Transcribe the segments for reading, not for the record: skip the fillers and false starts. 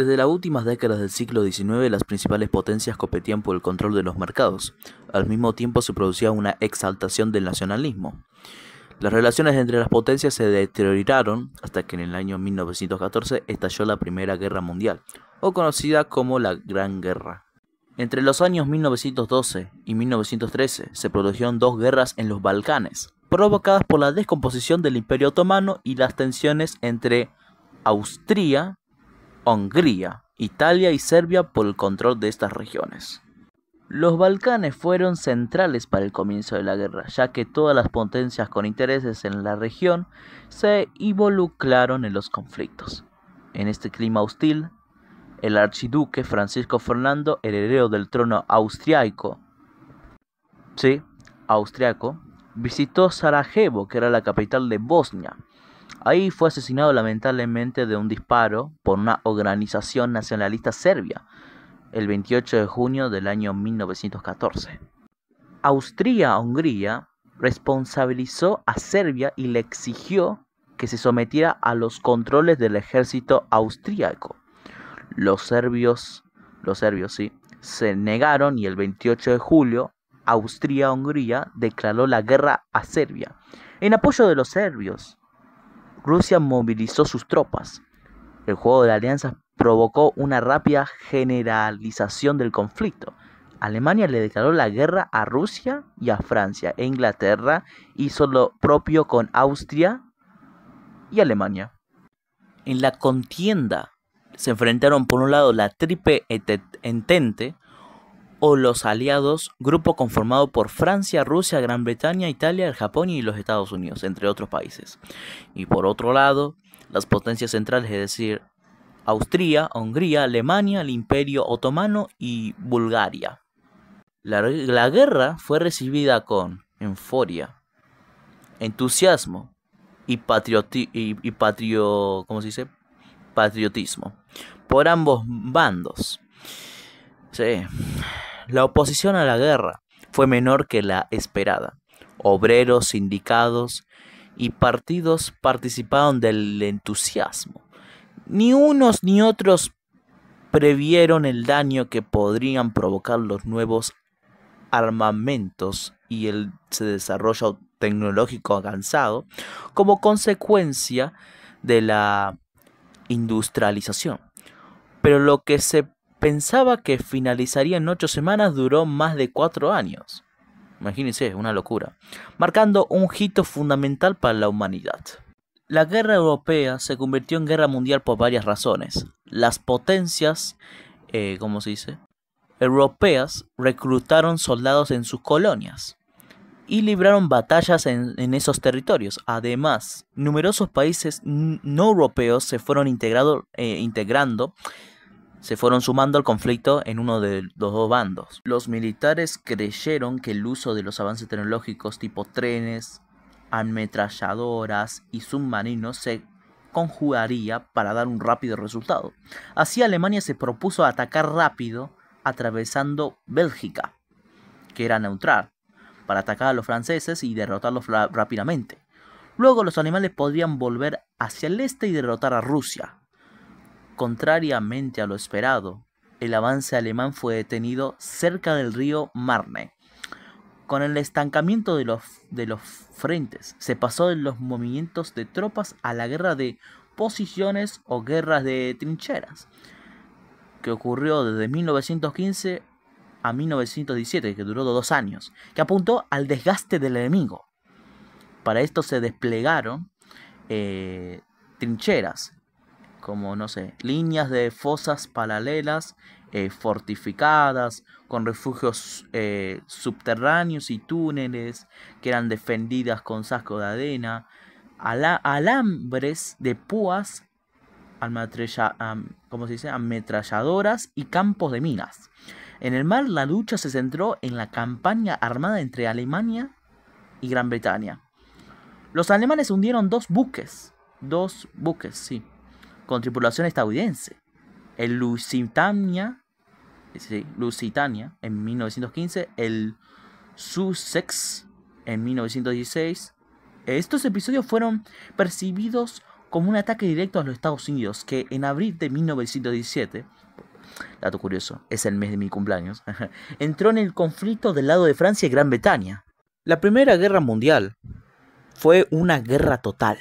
Desde las últimas décadas del siglo XIX, las principales potencias competían por el control de los mercados. Al mismo tiempo se producía una exaltación del nacionalismo. Las relaciones entre las potencias se deterioraron hasta que en el año 1914 estalló la Primera Guerra Mundial, o conocida como la Gran Guerra. Entre los años 1912 y 1913 se produjeron dos guerras en los Balcanes, provocadas por la descomposición del Imperio Otomano y las tensiones entre Austria, Hungría, Italia y Serbia por el control de estas regiones. Los Balcanes fueron centrales para el comienzo de la guerra, ya que todas las potencias con intereses en la región se involucraron en los conflictos. En este clima hostil, el archiduque Francisco Fernando, heredero del trono austriaco, visitó Sarajevo, que era la capital de Bosnia. Ahí fue asesinado lamentablemente de un disparo por una organización nacionalista serbia, el 28 de junio del año 1914. Austria-Hungría responsabilizó a Serbia y le exigió que se sometiera a los controles del ejército austríaco. Los serbios se negaron y el 28 de julio Austria-Hungría declaró la guerra a Serbia. En apoyo de los serbios, Rusia movilizó sus tropas. El juego de alianzas provocó una rápida generalización del conflicto. Alemania le declaró la guerra a Rusia y a Francia, e Inglaterra hizo lo propio con Austria y Alemania. En la contienda se enfrentaron por un lado la Triple Entente o los aliados, grupo conformado por Francia, Rusia, Gran Bretaña, Italia, el Japón y los Estados Unidos, entre otros países. Y por otro lado, las potencias centrales, es decir, Austria, Hungría, Alemania, el Imperio Otomano y Bulgaria. La guerra fue recibida con euforia, entusiasmo y patriotismo por ambos bandos. Sí. La oposición a la guerra fue menor que la esperada. Obreros, sindicatos y partidos participaron del entusiasmo. Ni unos ni otros previeron el daño que podrían provocar los nuevos armamentos y el desarrollo tecnológico avanzado como consecuencia de la industrialización. Pero lo que se pensaba que finalizaría en 8 semanas duró más de 4 años. Imagínense, una locura. Marcando un hito fundamental para la humanidad. La guerra europea se convirtió en guerra mundial por varias razones. Las potencias, europeas reclutaron soldados en sus colonias y libraron batallas en esos territorios. Además, numerosos países no europeos se fueron se fueron sumando al conflicto en uno de los dos bandos. Los militares creyeron que el uso de los avances tecnológicos tipo trenes, ametralladoras y submarinos se conjugaría para dar un rápido resultado. Así Alemania se propuso atacar rápido atravesando Bélgica, que era neutral, para atacar a los franceses y derrotarlos rápidamente. Luego los alemanes podrían volver hacia el este y derrotar a Rusia. Contrariamente a lo esperado, el avance alemán fue detenido cerca del río Marne. Con el estancamiento de los frentes, se pasó de los movimientos de tropas a la guerra de posiciones o guerras de trincheras, que ocurrió desde 1915 a 1917, que duró 2 años, que apuntó al desgaste del enemigo. Para esto se desplegaron trincheras, como líneas de fosas paralelas fortificadas, con refugios subterráneos y túneles que eran defendidas con sacos de arena, alambres de púas, ametralladoras y campos de minas. En el mar la lucha se centró en la campaña armada entre Alemania y Gran Bretaña. Los alemanes hundieron dos buques, con tripulación estadounidense. El Lusitania en 1915, el Sussex en 1916. Estos episodios fueron percibidos como un ataque directo a los Estados Unidos, que en abril de 1917, dato curioso, es el mes de mi cumpleaños, entró en el conflicto del lado de Francia y Gran Bretaña. La Primera Guerra Mundial fue una guerra total.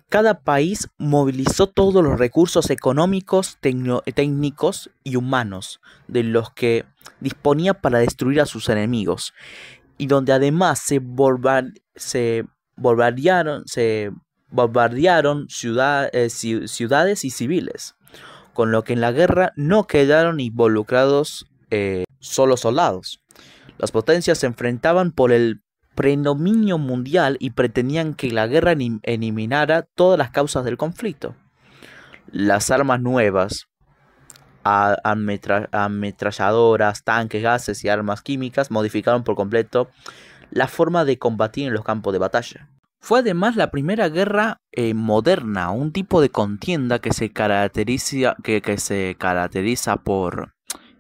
Cada país movilizó todos los recursos económicos, técnicos y humanos de los que disponía para destruir a sus enemigos, y donde además se bombardearon ciudades y civiles, con lo que en la guerra no quedaron involucrados solo soldados. Las potencias se enfrentaban por el predominio mundial y pretendían que la guerra eliminara todas las causas del conflicto. Las armas nuevas, ametralladoras, tanques, gases y armas químicas modificaron por completo la forma de combatir en los campos de batalla. Fue además la primera guerra moderna, un tipo de contienda que se caracteriza por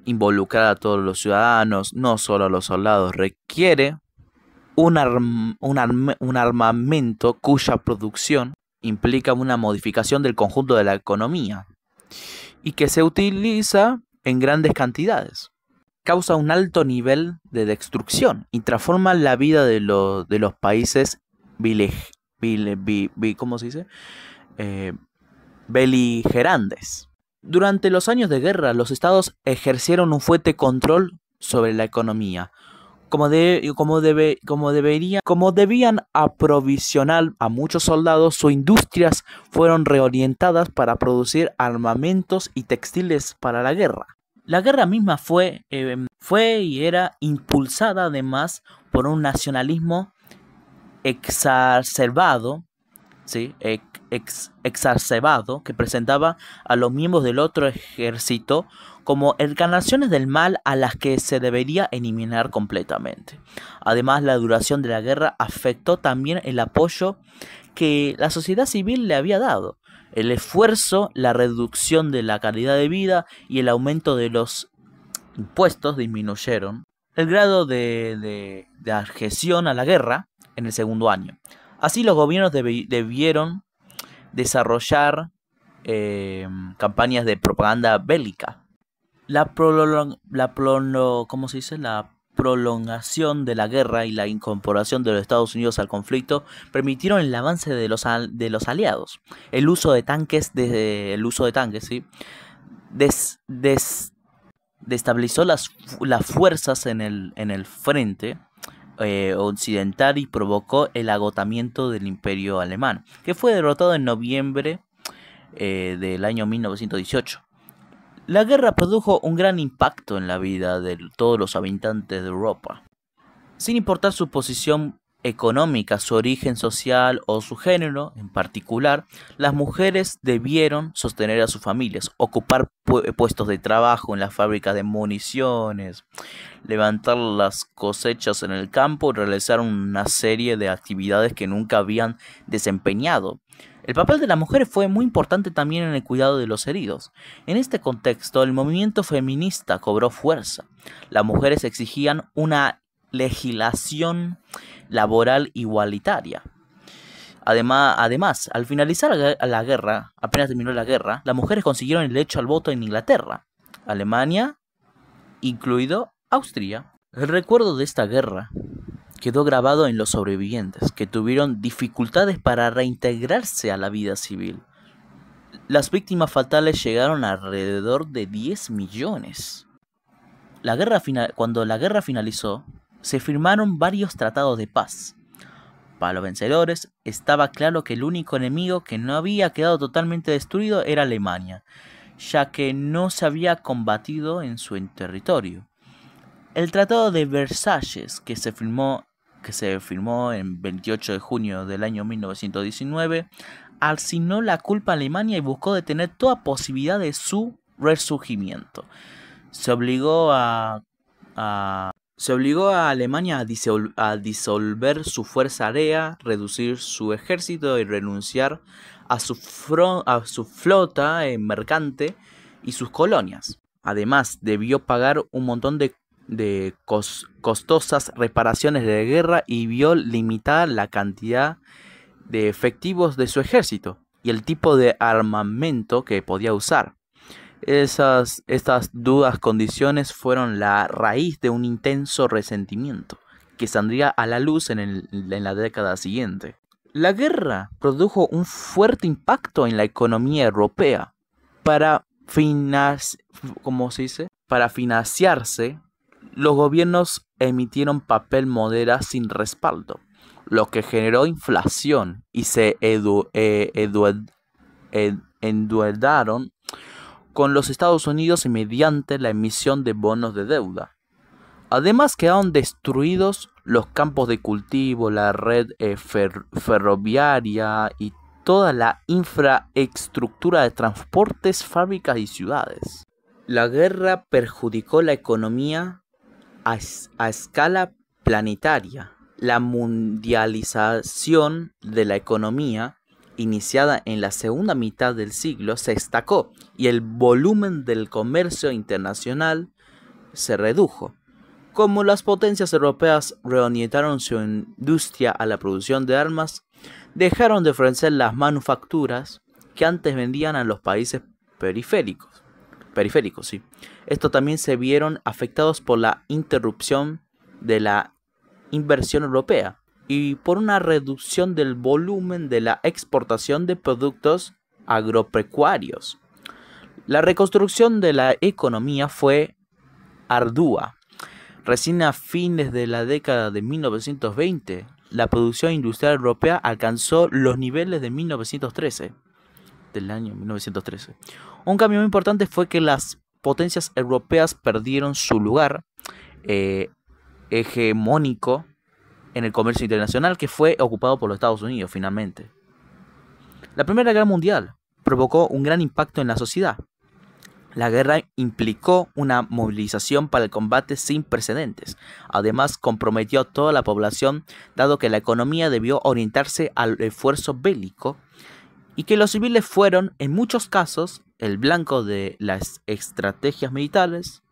involucrar a todos los ciudadanos, no solo a los soldados. Requiere un armamento cuya producción implica una modificación del conjunto de la economía y que se utiliza en grandes cantidades. Causa un alto nivel de destrucción y transforma la vida de los países ¿cómo se dice? Beligerantes. Durante los años de guerra, los estados ejercieron un fuerte control sobre la economía. Como debían aprovisionar a muchos soldados, sus industrias fueron reorientadas para producir armamentos y textiles para la guerra. La guerra misma fue y era impulsada además por un nacionalismo exacerbado, ¿sí? Exacerbado, que presentaba a los miembros del otro ejército como encarnaciones del mal a las que se debería eliminar completamente. Además, la duración de la guerra afectó también el apoyo que la sociedad civil le había dado. El esfuerzo, la reducción de la calidad de vida y el aumento de los impuestos disminuyeron el grado de adhesión a la guerra en el segundo año. Así, los gobiernos debieron desarrollar campañas de propaganda bélica. La prolongación de la guerra y la incorporación de los Estados Unidos al conflicto permitieron el avance de los aliados. El uso de tanques, ¿sí? Destabilizó las fuerzas en el frente occidental y provocó el agotamiento del Imperio Alemán, que fue derrotado en noviembre del año 1918. La guerra produjo un gran impacto en la vida de todos los habitantes de Europa. Sin importar su posición económica, su origen social o su género en particular, las mujeres debieron sostener a sus familias, ocupar puestos de trabajo en las fábricas de municiones, levantar las cosechas en el campo y realizar una serie de actividades que nunca habían desempeñado. El papel de las mujeres fue muy importante también en el cuidado de los heridos. En este contexto, el movimiento feminista cobró fuerza. Las mujeres exigían una legislación laboral igualitaria. Además, al finalizar la guerra, apenas terminó la guerra, las mujeres consiguieron el derecho al voto en Inglaterra, Alemania, incluido Austria. El recuerdo de esta guerra quedó grabado en los sobrevivientes, que tuvieron dificultades para reintegrarse a la vida civil. Las víctimas fatales llegaron a alrededor de 10 millones. Cuando la guerra finalizó, se firmaron varios tratados de paz. Para los vencedores, estaba claro que el único enemigo que no había quedado totalmente destruido era Alemania, ya que no se había combatido en su territorio. El Tratado de Versalles, que se firmó en 28 de junio del año 1919, asignó la culpa a Alemania y buscó detener toda posibilidad de su resurgimiento. Se obligó a Alemania a disolver su fuerza aérea, reducir su ejército y renunciar a su flota mercante y sus colonias. Además, debió pagar un montón de costosas reparaciones de guerra y vio limitada la cantidad de efectivos de su ejército. y el tipo de armamento que podía usar. Estas duras condiciones fueron la raíz de un intenso resentimiento que saldría a la luz en la década siguiente. La guerra produjo un fuerte impacto en la economía europea. Para financiarse, los gobiernos emitieron papel moneda sin respaldo, lo que generó inflación y se endeudaron con los Estados Unidos mediante la emisión de bonos de deuda. Además quedaron destruidos los campos de cultivo, la red ferroviaria y toda la infraestructura de transportes, fábricas y ciudades. La guerra perjudicó la economía a escala planetaria. La mundialización de la economía, iniciada en la segunda mitad del siglo, se destacó y el volumen del comercio internacional se redujo. Como las potencias europeas reorientaron su industria a la producción de armas, dejaron de ofrecer las manufacturas que antes vendían a los países periféricos. Sí. Estos también se vieron afectados por la interrupción de la inversión europea y por una reducción del volumen de la exportación de productos agropecuarios. La reconstrucción de la economía fue ardua. Recién a fines de la década de 1920, la producción industrial europea alcanzó los niveles de 1913, del año 1913. Un cambio muy importante fue que las potencias europeas perdieron su lugar hegemónico en el comercio internacional, que fue ocupado por los Estados Unidos finalmente. La Primera Guerra Mundial provocó un gran impacto en la sociedad. La guerra implicó una movilización para el combate sin precedentes. Además, comprometió a toda la población, dado que la economía debió orientarse al esfuerzo bélico y que los civiles fueron, en muchos casos, el blanco de las estrategias militares.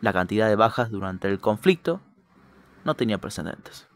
La cantidad de bajas durante el conflicto no tenía precedentes.